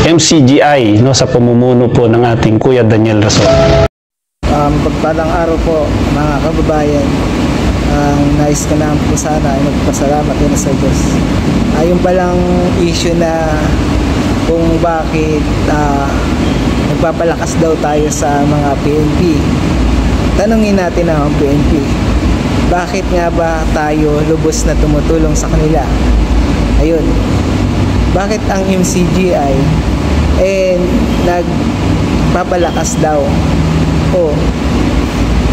MCGI, no, sa pamumuno po ng ating Kuya Daniel Rason. Pagpalang araw po mga kababayan, ang nais ko naman po sana ay magpasalamat din sa Diyos. Yung palang issue na kung bakit nagpapalakas daw tayo sa mga PNP. Tanungin natin ang PNP, bakit nga ba tayo lubos na tumutulong sa kanila? Ayun, bakit ang MCGI nagpapalakas daw? O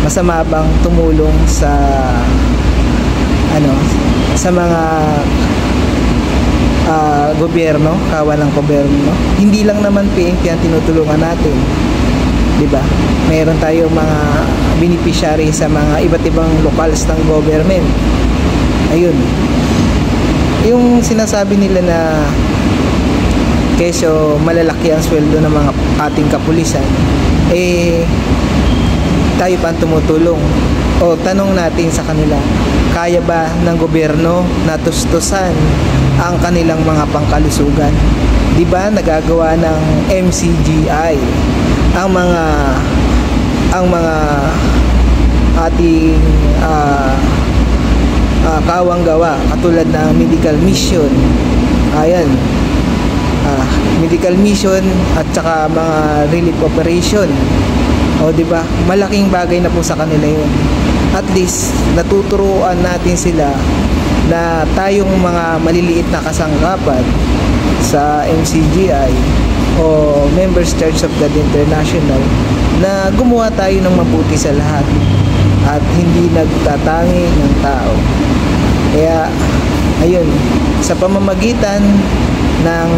masama bang tumulong sa sa mga gobyerno, kawan ng gobyerno? Hindi lang naman PNP ang tinutulungan natin, di ba? Mayroon tayong mga beneficiary sa mga iba't ibang locals ng government. Ayun, yung sinasabi nila na kesyo malalaki ang sweldo ng mga ating kapulisan, tayo pa ang tumutulong. O tanong natin sa kanila, kaya ba ng gobyerno na tustusan ang kanilang mga pangkalusugan? Di ba nagagawa ng MCGI ang mga ating kawang gawa, katulad ng medical mission. Ayan, medical mission at saka mga relief operation. O di ba, malaking bagay na po sa kanila yun. At least natuturuan natin sila na tayong mga maliliit na kasangkapan sa MCGI o Members Church of God International na gumawa tayo ng mabuti sa lahat at hindi nagtatangi ng tao. Kaya ayun, sa pamamagitan ng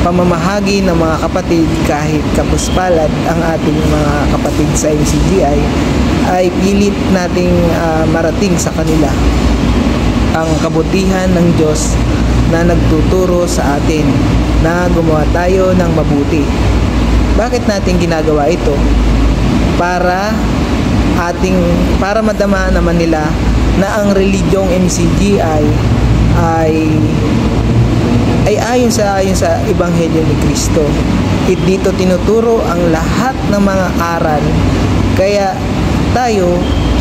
pamamahagi ng mga kapatid, kahit kapuspalad ang ating mga kapatid sa MCGI, ay pilit nating marating sa kanila ang kabutihan ng Diyos na nagtuturo sa atin na gumawa tayo ng mabuti. Bakit natin ginagawa ito? Para madama naman nila na ang reliyong MCGI ay ayon sa Ebanghelyo ni Kristo. Dito tinuturo ang lahat ng mga aral. Kaya tayo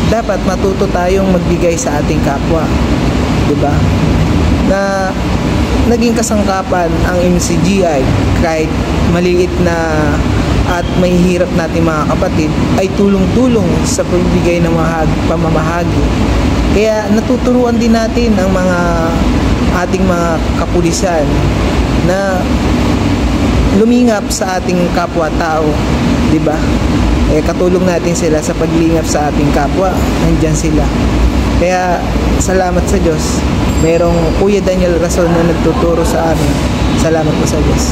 dapat matuto tayong magbigay sa ating kapwa, di ba? Na naging kasangkapan ang MCGI, kahit maliit na at may hirap natin mga kapatid, ay tulong-tulong sa pagbibigay ng pamamahagi. Kaya natuturuan din natin ang mga ating mga kapulisan na lumingap sa ating kapwa-tao, di ba? Katulong natin sila sa paglingap sa ating kapwa, nandyan sila. Kaya salamat sa Diyos, merong Kuya Daniel Rason na nagtuturo sa amin. Salamat po sa Diyos.